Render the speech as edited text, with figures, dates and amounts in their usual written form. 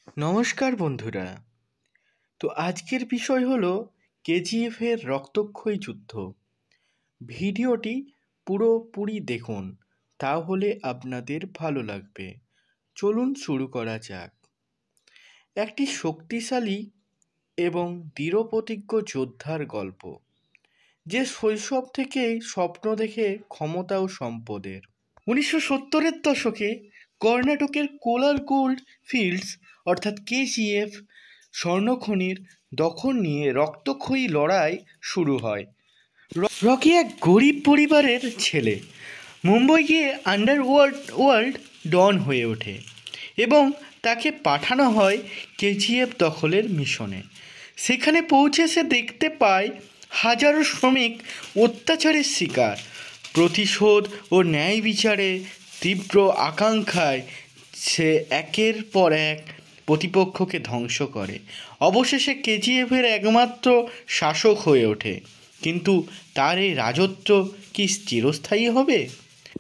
নমস্কার বন্ধুরা। তো আজকের বিষয় হলো কেজিএফের রক্তক্ষয়ী যুদ্ধ। ভিডিওটি পুরোপুরি দেখুন, তাহলে আপনাদের ভালো লাগবে। চলুন শুরু করা যাক। একটি শক্তিশালী এবং দৃঢ়প্রতিজ্ঞ যোদ্ধার গল্প, যে শৈশব থেকেই স্বপ্ন দেখে ক্ষমতা ও সম্পদের। 1970-এর দশকে কর্ণাটকের কোলার গোল্ড ফিল্ডস অর্থাৎ কেজিএফ স্বর্ণখনির দখল নিয়ে রক্তক্ষয়ী লড়াই শুরু হয়। রকি এক গরিব পরিবারের ছেলে মুম্বই গিয়ে ওয়ার্ল্ড ডন হয়ে ওঠে এবং তাকে পাঠানো হয় কেজিএফ দখলের মিশনে। সেখানে পৌঁছে সে দেখতে পায় হাজারো শ্রমিক অত্যাচারের শিকার। প্রতিশোধ ও ন্যায় বিচারে তীব্র আকাঙ্ক্ষায় সে একের পর এক প্রতিপক্ষকে ধ্বংস করে। অবশেষে কেজিএফের একমাত্র শাসক হয়ে ওঠে। কিন্তু তার এই রাজত্ব কি চিরস্থায়ী হবে?